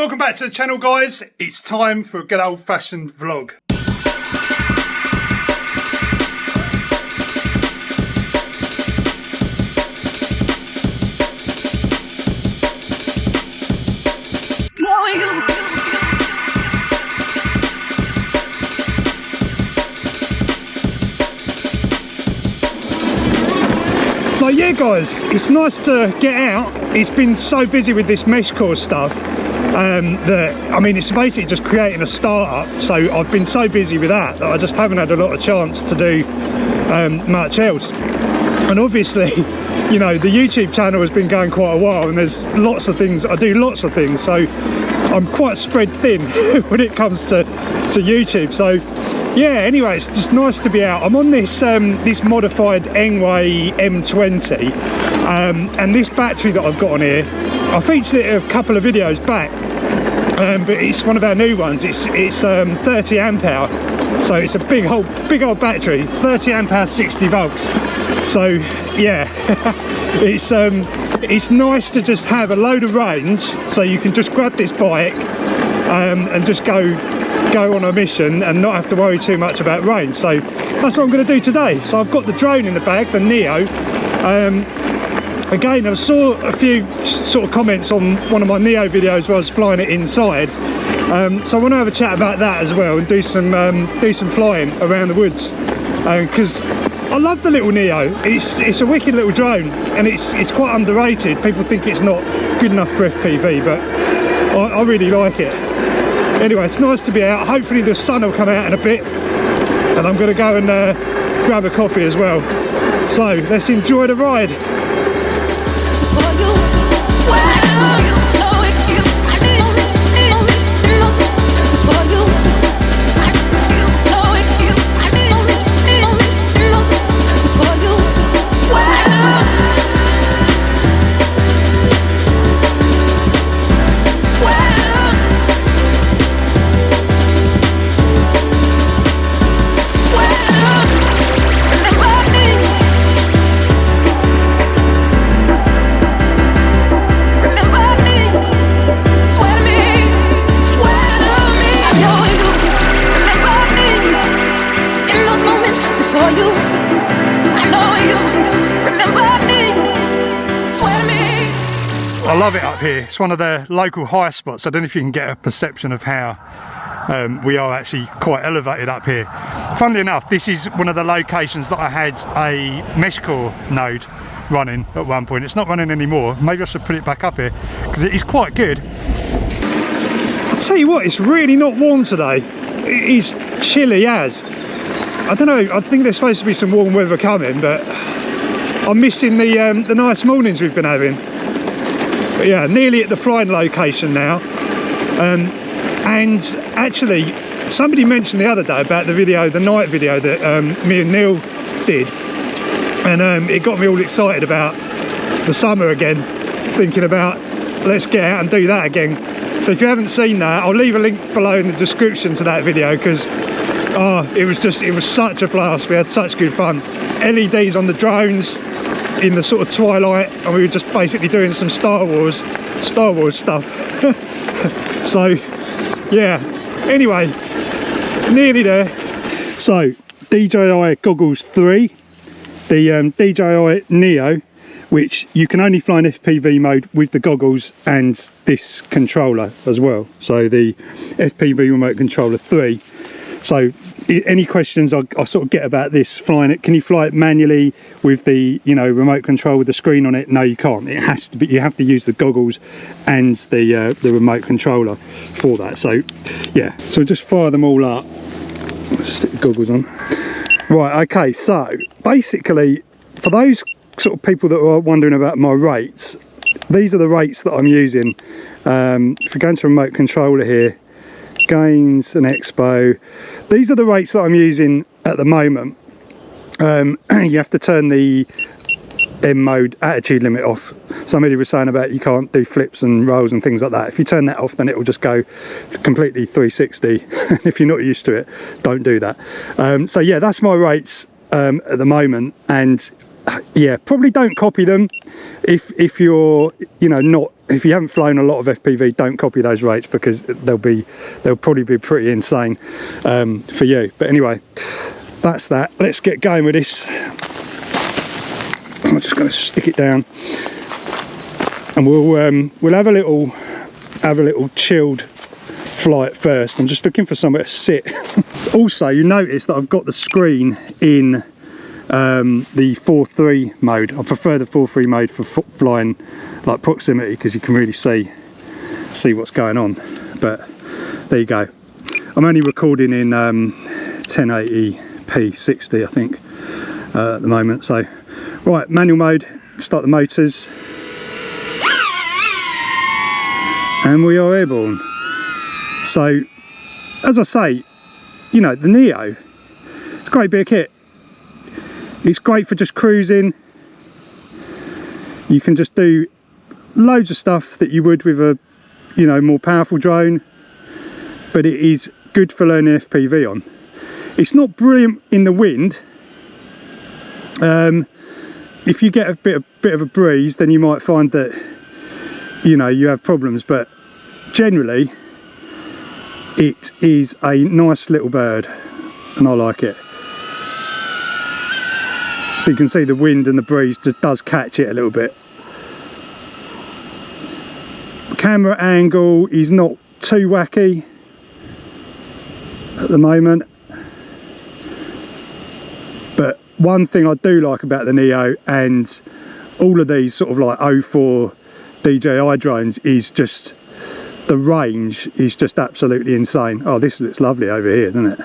Welcome back to the channel, guys. It's time for a good old-fashioned vlog. So yeah guys, it's nice to get out. It's been so busy with this Meshcore stuff that, I mean, it's basically just creating a startup. So I've been so busy with that I just haven't had a lot of chance to do much else. And obviously, you know, the YouTube channel has been going quite a while and there's lots of things, I do lots of things. So I'm quite spread thin when it comes to YouTube. So yeah, anyway, it's just nice to be out. I'm on this this modified Engway M20 and this battery that I've got on here, I featured it a couple of videos back, but it's one of our new ones. It's 30 amp hour, so it's a big old battery, 30 amp hour, 60 volts. So yeah, it's nice to just have a load of range, so you can just grab this bike and just go on a mission and not have to worry too much about range. So that's what I'm going to do today. So I've got the drone in the bag, the Neo. Again, I saw a few sort of comments on one of my Neo videos where I was flying it inside. So I want to have a chat about that as well and do some flying around the woods, because I love the little Neo. It's a wicked little drone and it's quite underrated. People think it's not good enough for FPV, but I really like it. Anyway, it's nice to be out. Hopefully the sun will come out in a bit and I'm going to go and grab a coffee as well. So let's enjoy the ride. I love it up here. It's one of the local high spots. I don't know if you can get a perception of how we are actually quite elevated up here. Funnily enough, this is one of the locations that I had a Meshcore node running at one point. It's not running anymore. Maybe I should put it back up here because it is quite good. I'll tell you what, it's really not warm today. It is chilly as. I don't know, I think there's supposed to be some warm weather coming, but I'm missing the nice mornings we've been having. But yeah, nearly at the flying location now. And actually, somebody mentioned the other day about the video, the night video that me and Neil did. And it got me all excited about the summer again, thinking about let's get out and do that again. So if you haven't seen that, I'll leave a link below in the description to that video, because it was such a blast. We had such good fun. LEDs on the drones in the sort of twilight, and we were just basically doing some Star Wars stuff. So yeah, anyway, nearly there. So DJI Goggles 3, the DJI Neo, which you can only fly in FPV mode with the goggles and this controller as well. So the FPV remote controller 3. So any questions I sort of get about this, flying it, can you fly it manually with the, you know, remote control with the screen on it? No, you can't. It has to be, you have to use the goggles and the remote controller for that. So yeah, so just fire them all up. Let's stick the goggles on. Right, okay, so basically for those sort of people that are wondering about my rates, these are the rates that I'm using. If we go into remote controller here, gains and expo, these are the rates that I'm using at the moment. You have to turn the M mode attitude limit off. Somebody was saying about you can't do flips and rolls and things like that. If you turn that off, then it will just go completely 360. If you're not used to it, don't do that. So yeah, that's my rates at the moment, and yeah, probably don't copy them if you're, you know, not, if you haven't flown a lot of FPV, don't copy those rates, because they'll probably be pretty insane for you. But anyway, that's that. Let's get going with this. I'm just going to stick it down, and we'll have a little chilled flight first. I'm just looking for somewhere to sit. Also, you notice that I've got the screen in the 4:3 mode. I prefer the 4:3 mode for flying like proximity, because you can really see what's going on. But there you go. I'm only recording in 1080p 60, I think, at the moment. So right, manual mode, start the motors, and we are airborne. So as I say, you know, the Neo, it's a great bit of kit. It's great for just cruising. You can just do loads of stuff that you would with a, you know, more powerful drone, but it is good for learning FPV on. It's not brilliant in the wind. If you get a bit of a breeze, then you might find that, you know, you have problems, but generally it is a nice little bird, and I like it. So you can see the wind and the breeze just does catch it a little bit. Camera angle is not too wacky at the moment, but one thing I do like about the Neo and all of these sort of like 04 DJI drones is just the range is just absolutely insane. Oh, this looks lovely over here, doesn't it?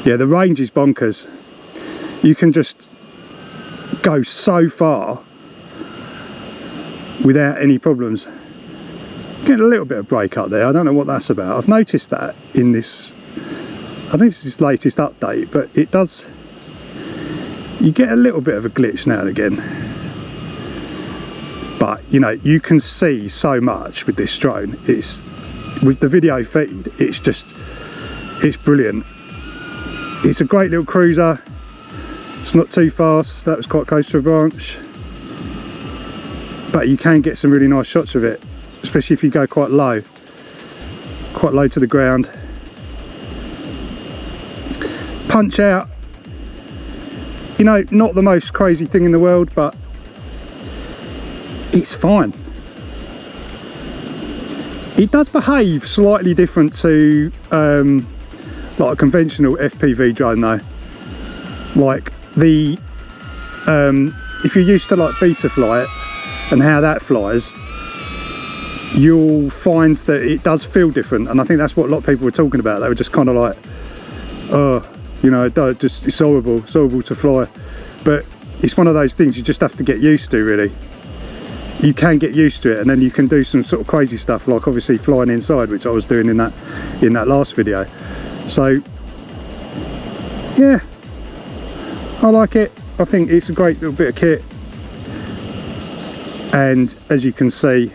Yeah, the range is bonkers. You can just go so far without any problems. Getting a little bit of break up there. I don't know what that's about. I've noticed that in this, I think it's this latest update, but it does, you get a little bit of a glitch now and again. But you know, you can see so much with this drone. It's, with the video feed, it's just, it's brilliant. It's a great little cruiser. It's not too fast. That was quite close to a branch, but you can get some really nice shots of it, especially if you go quite low to the ground. Punch out, you know, not the most crazy thing in the world, but it's fine. It does behave slightly different to like a conventional FPV drone though. Like the if you're used to like beta flight and how that flies, you'll find that it does feel different, and I think that's what a lot of people were talking about. They were just kind of like, oh, you know, it's horrible to fly. But it's one of those things you just have to get used to, really. You can get used to it, and then you can do some sort of crazy stuff, like obviously flying inside, which I was doing in that last video. So yeah, I like it. I think it's a great little bit of kit, and as you can see,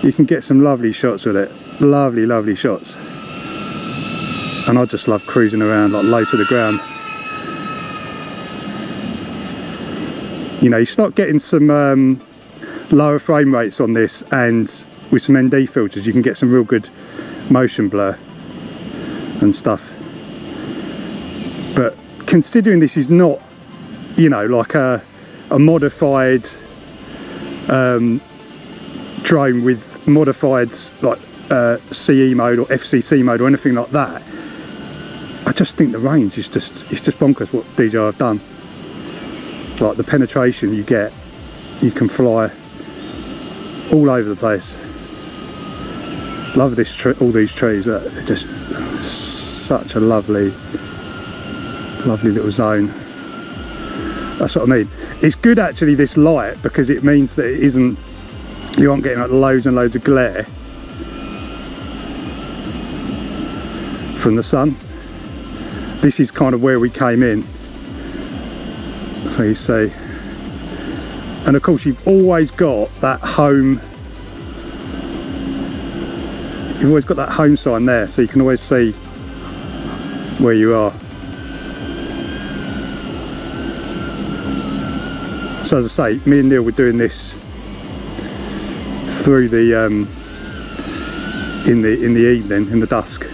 you can get some lovely shots with it. Lovely shots. And I just love cruising around like low to the ground. You know, you start getting some lower frame rates on this, and with some ND filters you can get some real good motion blur and stuff. But considering this is not, you know, like a modified drone with modified like CE mode or FCC mode or anything like that, I just think the range is just, it's just bonkers what DJI have done. Like the penetration you get, you can fly all over the place. Love this all these trees. They're just such a lovely little zone. That's what I mean. It's good actually, this light, because it means that it isn't, you aren't getting like loads and loads of glare from the sun. This is kind of where we came in, so you see. And of course you've always got that home, you've always got that home sign there, so you can always see where you are. So as I say, me and Neil were doing this through the in the evening, in the dusk,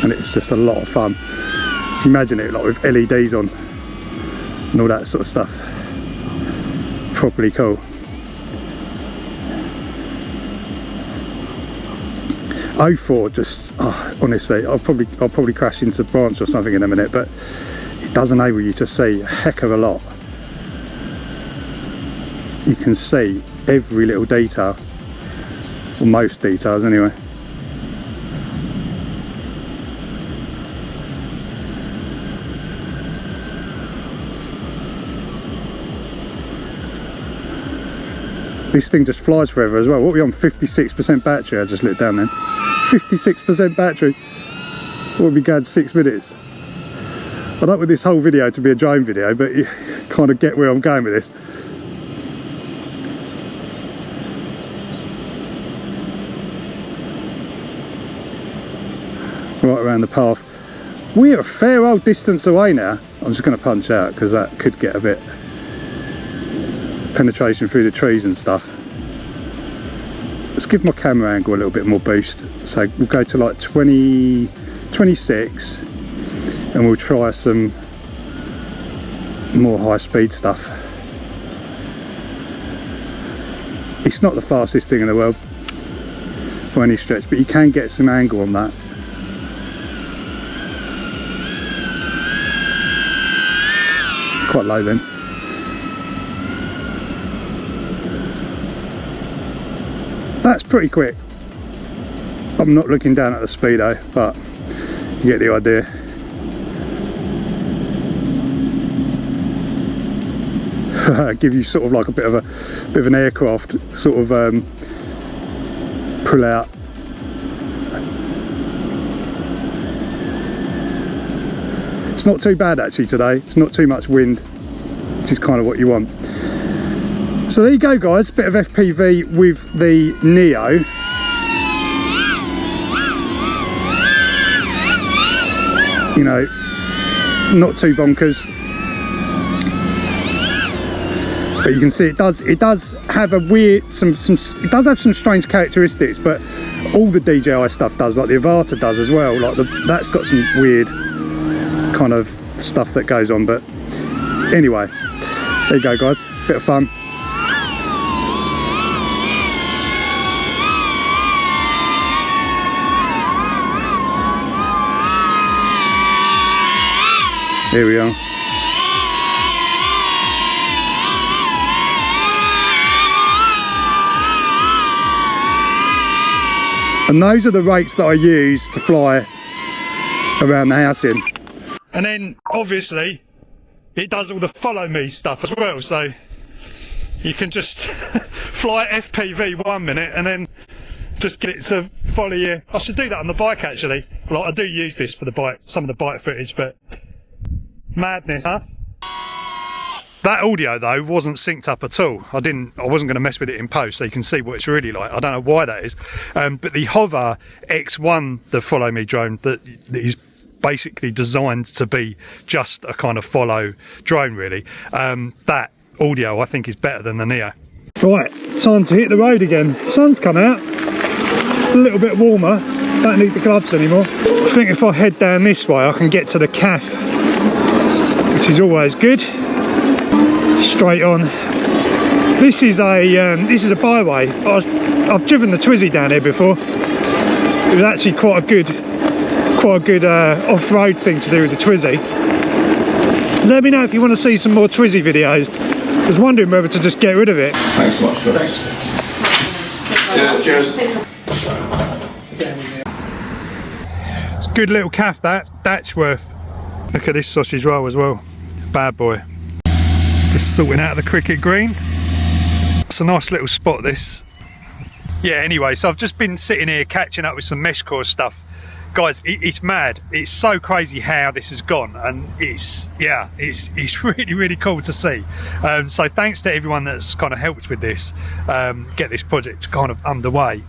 and it was just a lot of fun. Just imagine it like with LEDs on and all that sort of stuff. Properly cool. O4 just, honestly, I'll probably crash into a branch or something in a minute, but it does enable you to see a heck of a lot. You can see every little detail, or most details anyway. This thing just flies forever as well. What are we on? 56% battery. I just looked down then. 56% battery. What would be going 6 minutes? I don't want this whole video to be a drone video, but you kind of get where I'm going with this. Right around the path. We're a fair old distance away now. I'm just going to punch out because that could get a bit penetration through the trees and stuff. Let's give my camera angle a little bit more boost. So we'll go to like 26 and we'll try some more high speed stuff. It's not the fastest thing in the world by any stretch, but you can get some angle on that. Quite low then. That's pretty quick. I'm not looking down at the speedo, but you get the idea. Give you sort of like a bit of an aircraft sort of pull out. It's not too bad actually today. It's not too much wind, which is kind of what you want. So there you go guys, bit of FPV with the Neo. You know, not too bonkers. But you can see it does have a weird, it does have some strange characteristics, but all the DJI stuff does, like the Avata does as well. Like that's got some weird kind of stuff that goes on, but anyway, there you go guys, bit of fun. Here we are. And those are the rates that I use to fly around the house in. And then obviously it does all the follow me stuff as well, so you can just fly FPV 1 minute and then just get it to follow you. I should do that on the bike actually. Like I do use this for the bike, some of the bike footage, but madness, huh? That audio though wasn't synced up at all. I wasn't going to mess with it in post, so you can see what it's really like. I don't know why that is, but the Hover X1, the follow me drone, that is basically designed to be just a kind of follow drone really. That audio I think is better than the Neo. Right, time to hit the road again. Sun's come out, a little bit warmer, don't need the gloves anymore. I think if I head down this way I can get to the cafe, which is always good. Straight on. This is a byway. I've driven the Twizy down here before. It was actually quite a good off-road thing to do with the Twizy. Let me know if you want to see some more Twizy videos. I was wondering whether to just get rid of it. Thanks so much. Thanks. Yeah, cheers. It's a good little calf, that Datchworth. Look at this sausage roll as well. Bad boy. Just sorting out the cricket green. It's a nice little spot this. Yeah, anyway, so I've just been sitting here catching up with some Meshcore stuff guys, it's mad. It's so crazy how this has gone, and it's really cool to see. So thanks to everyone that's kind of helped with this, get this project kind of underway.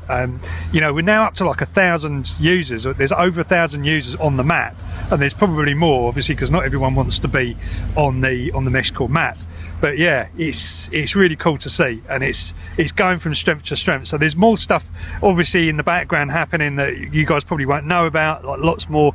You know, we're now up to like 1,000 users. There's over 1,000 users on the map, and there's probably more, obviously, because not everyone wants to be on the Meshcore map. But yeah, it's really cool to see, and it's going from strength to strength. So there's more stuff obviously in the background happening that you guys probably won't know about, like lots more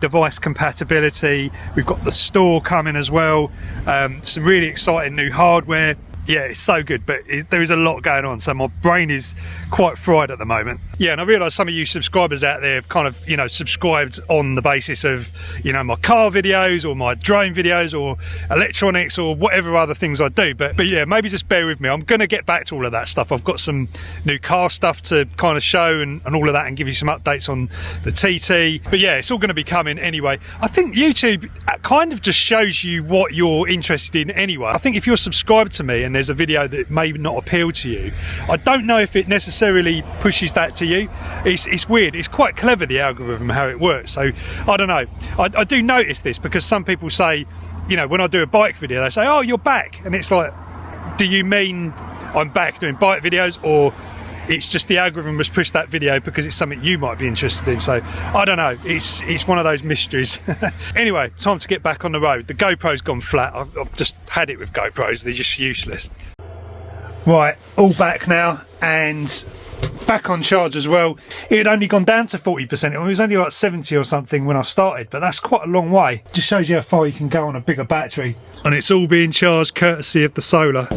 device compatibility. We've got the store coming as well, some really exciting new hardware. Yeah, it's so good, but there is a lot going on, so my brain is quite fried at the moment. Yeah, and I realise some of you subscribers out there have kind of, you know, subscribed on the basis of, you know, my car videos or my drone videos or electronics or whatever other things I do. But yeah, maybe just bear with me. I'm going to get back to all of that stuff. I've got some new car stuff to kind of show and all of that, and give you some updates on the TT. But yeah, it's all going to be coming anyway. I think YouTube kind of just shows you what you're interested in anyway. I think if you're subscribed to me and there's a video that may not appeal to you, I don't know if it necessarily pushes that to you. It's weird. It's quite clever, the algorithm, how it works. So I don't know. I do notice this because some people say, you know, when I do a bike video, they say, oh, you're back, and it's like, do you mean I'm back doing bike videos, or it's just the algorithm has pushed that video because it's something you might be interested in? So I don't know, it's one of those mysteries. Anyway, time to get back on the road. The GoPro's gone flat. I've just had it with GoPros, they're just useless. Right, all back now, and back on charge as well. It had only gone down to 40%. It was only like 70 or something when I started, but that's quite a long way. Just shows you how far you can go on a bigger battery. And it's all being charged courtesy of the solar.